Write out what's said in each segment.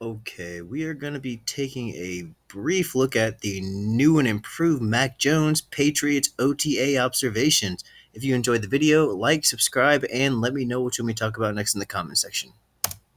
Okay, we are going to be taking a brief look at the new and improved Mac Jones Patriots OTA observations. If you enjoyed the video, like, subscribe, and let me know what you want me to talk about next in the comment section.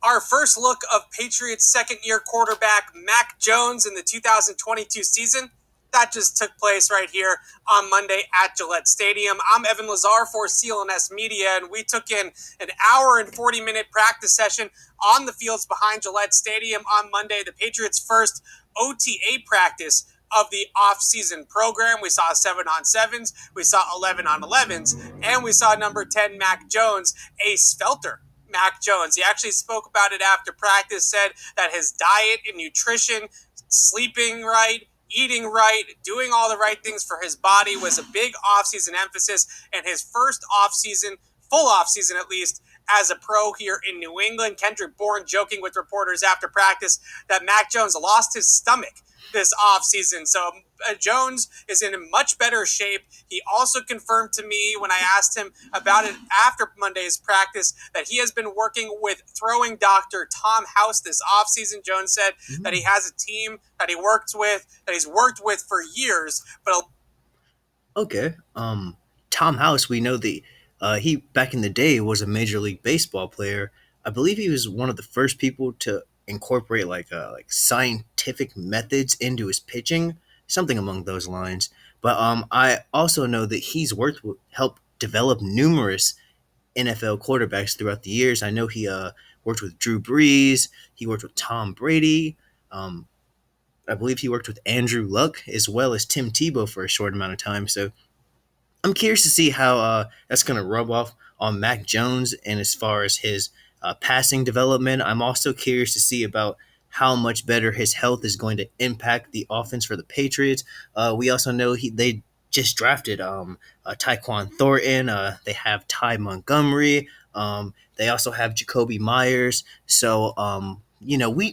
Our first look of Patriots second-year quarterback Mac Jones in the 2022 season. That just took place right here on Monday at Gillette Stadium. I'm Evan Lazar for CLNS Media, and we took in an hour and 40-minute practice session on the fields behind Gillette Stadium on Monday, the Patriots' first OTA practice of the off-season program. We saw 7-on-7s, we saw 11-on-11s, and we saw number 10 Mac Jones, a svelter Mac Jones. He actually spoke about it after practice, said that his diet and nutrition, sleeping right, eating right, doing all the right things for his body was a big offseason emphasis, and his first offseason, full offseason at least, as a pro here in New England. Kendrick Bourne joking with reporters after practice that Mac Jones lost his stomach this offseason. So Jones is in much better shape. He also confirmed to me when I asked him about it after Monday's practice that he has been working with throwing doctor Tom House this offseason. Jones said that he has a team that he works with, that he's worked with for years, but Okay, Tom House, we know he back in the day was a Major League Baseball player. I believe he was one of the first people to incorporate like scientific methods into his pitching, something along those lines. But I also know that he's helped develop numerous NFL quarterbacks throughout the years. I know he worked with Drew Brees. He worked with Tom Brady. Um, I believe he worked with Andrew Luck as well as Tim Tebow for a short amount of time. So I'm curious to see how that's going to rub off on Mac Jones and as far as his passing development. I'm also curious to see about how much better his health is going to impact the offense for the Patriots. We also know they just drafted Tyquan Thornton. They have Ty Montgomery. They also have Jacoby Myers. So we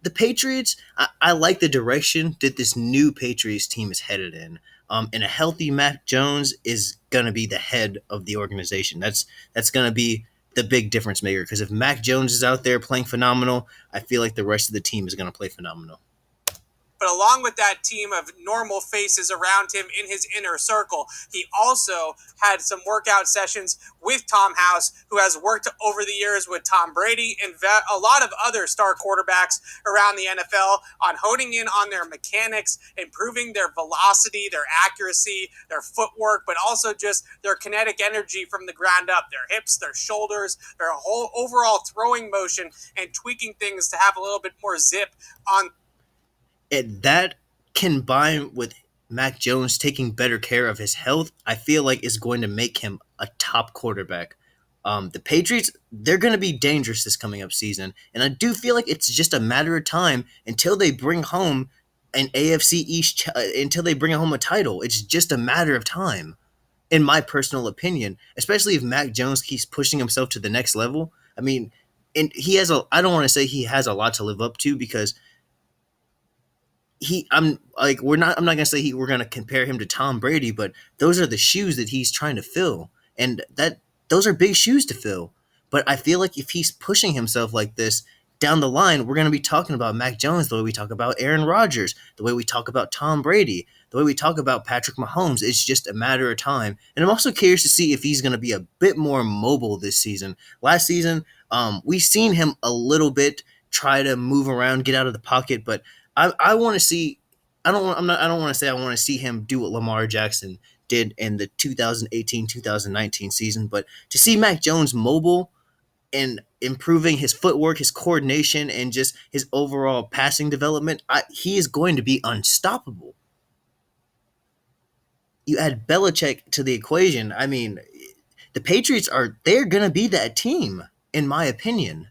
the Patriots. I like the direction that this new Patriots team is headed in. And a healthy Mac Jones is gonna be the head of the organization. That's gonna be the big difference maker. Because if Mac Jones is out there playing phenomenal, I feel like the rest of the team is gonna play phenomenal. But along with that team of normal faces around him in his inner circle, he also had some workout sessions with Tom House, who has worked over the years with Tom Brady and a lot of other star quarterbacks around the NFL on honing in on their mechanics, improving their velocity, their accuracy, their footwork, but also just their kinetic energy from the ground up, their hips, their shoulders, their whole overall throwing motion, and tweaking things to have a little bit more zip on. And that combined with Mac Jones taking better care of his health, I feel like is going to make him a top quarterback. The Patriots, they're going to be dangerous this coming up season, and I do feel like it's just a matter of time until they bring home an AFC East, until they bring home a title. It's just a matter of time, in my personal opinion. Especially if Mac Jones keeps pushing himself to the next level. I mean, and he has a. I don't want to say he has a lot to live up to because I'm like I'm not gonna say we're gonna compare him to Tom Brady, but those are the shoes that he's trying to fill, and those are big shoes to fill. But I feel like if he's pushing himself like this down the line, we're gonna be talking about Mac Jones the way we talk about Aaron Rodgers, the way we talk about Tom Brady, the way we talk about Patrick Mahomes. It's just a matter of time, and I'm also curious to see if he's gonna be a bit more mobile this season. Last season, we've seen him a little bit try to move around, get out of the pocket, but I want to see. I don't. I'm not. I don't want to say I want to see him do what Lamar Jackson did in the 2018-2019 season, but to see Mac Jones mobile and improving his footwork, his coordination, and just his overall passing development, he is going to be unstoppable. You add Belichick to the equation. I mean, the Patriots they're going to be that team, in my opinion.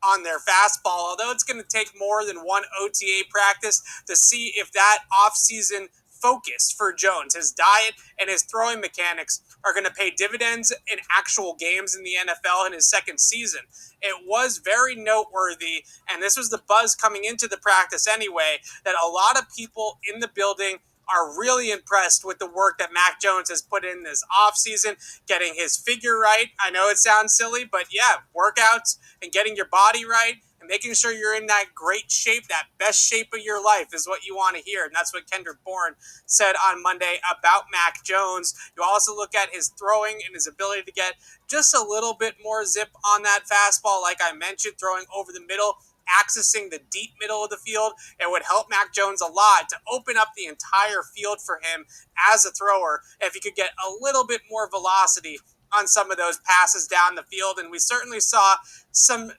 On their fastball, although it's going to take more than one OTA practice to see if that offseason focus for Jones, his diet and his throwing mechanics, are going to pay dividends in actual games in the NFL in his second season. It was very noteworthy, and this was the buzz coming into the practice anyway, that a lot of people in the building are really impressed with the work that Mac Jones has put in this offseason, getting his figure right. I know it sounds silly, but yeah, workouts and getting your body right and making sure you're in that great shape, that best shape of your life is what you want to hear. And that's what Kendrick Bourne said on Monday about Mac Jones. You also look at his throwing and his ability to get just a little bit more zip on that fastball. Like I mentioned, throwing over the middle, accessing the deep middle of the field. It would help Mac Jones a lot to open up the entire field for him as a thrower if he could get a little bit more velocity on some of those passes down the field. And we certainly saw some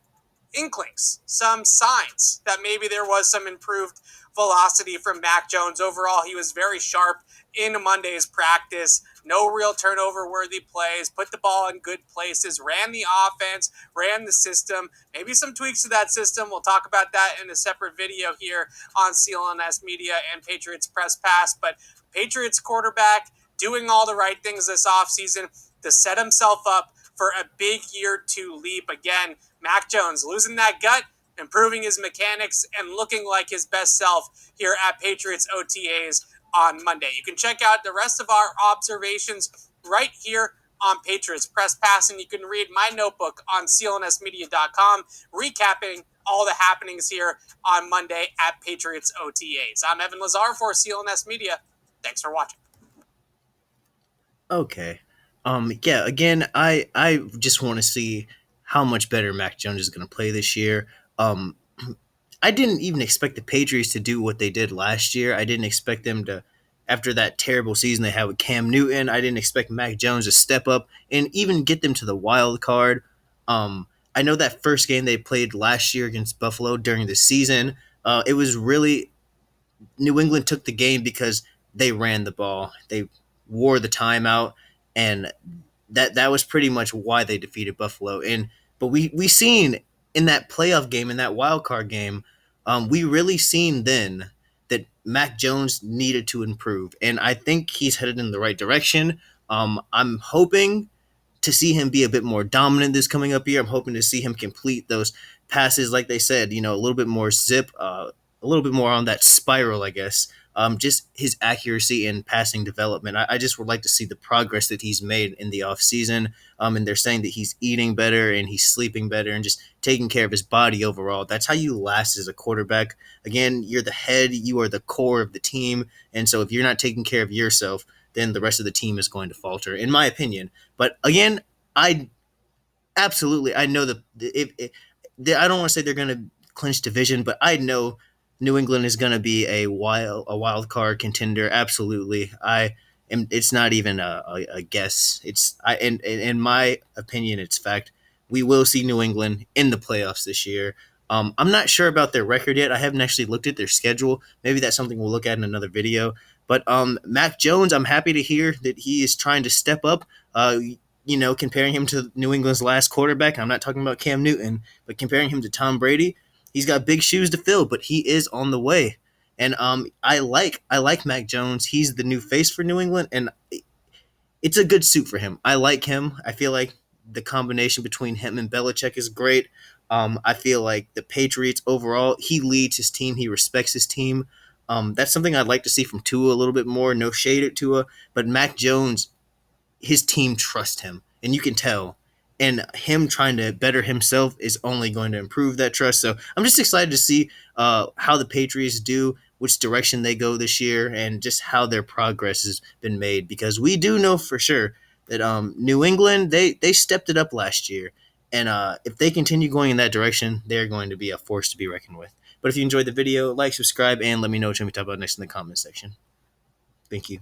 inklings, some signs that maybe there was some improved velocity from Mac Jones. Overall, he was very sharp in Monday's practice. No real turnover worthy plays, put the ball in good places, ran the offense, ran the system, maybe some tweaks to that system. We'll talk about that in a separate video here on CLNS Media and Patriots Press Pass. But Patriots quarterback doing all the right things this offseason to set himself up for a big year two leap. Again, Mac Jones losing that gut, improving his mechanics, and looking like his best self here at Patriots OTAs on Monday. You can check out the rest of our observations right here on Patriots Press Pass, and you can read my notebook on clnsmedia.com, recapping all the happenings here on Monday at Patriots OTAs. I'm Evan Lazar for CLNS Media. Thanks for watching. Okay. Yeah, again, I just want to see how much better Mac Jones is going to play this year. I didn't even expect the Patriots to do what they did last year. I didn't expect them to, after that terrible season they had with Cam Newton, I didn't expect Mac Jones to step up and even get them to the wild card. I know that first game they played last year against Buffalo during the season, it was really New England took the game because they ran the ball. They wore the timeout, and that was pretty much why they defeated Buffalo. And but we seen in that playoff game, in that wild card game, we really seen then that Mac Jones needed to improve, and I think he's headed in the right direction. I'm hoping to see him be a bit more dominant this coming up year. I'm hoping to see him complete those passes, like they said, a little bit more zip, a little bit more on that spiral, I guess. Just his accuracy and passing development. I just would like to see the progress that he's made in the offseason. And they're saying that he's eating better and he's sleeping better and just taking care of his body overall. That's how you last as a quarterback. Again, you're the head, you are the core of the team. And so if you're not taking care of yourself, then the rest of the team is going to falter, in my opinion. But again, I absolutely I know that if I don't want to say they're going to clinch division, but I know New England is going to be a wild card contender. Absolutely, I am. It's not even a guess. It's I in my opinion, it's fact. We will see New England in the playoffs this year. I'm not sure about their record yet. I haven't actually looked at their schedule. Maybe that's something we'll look at in another video. But Mac Jones, I'm happy to hear that he is trying to step up. Comparing him to New England's last quarterback, I'm not talking about Cam Newton, but comparing him to Tom Brady, he's got big shoes to fill, but he is on the way. And I like Mac Jones. He's the new face for New England, and it's a good suit for him. I like him. I feel like the combination between him and Belichick is great. I feel like the Patriots overall, he leads his team. He respects his team. That's something I'd like to see from Tua a little bit more. No shade at Tua, but Mac Jones, his team trusts him, and you can tell. And him trying to better himself is only going to improve that trust. So I'm just excited to see how the Patriots do, which direction they go this year, and just how their progress has been made. Because we do know for sure that New England they stepped it up last year, and if they continue going in that direction, they're going to be a force to be reckoned with. But if you enjoyed the video, like, subscribe, and let me know what you want me to talk about next in the comment section. Thank you.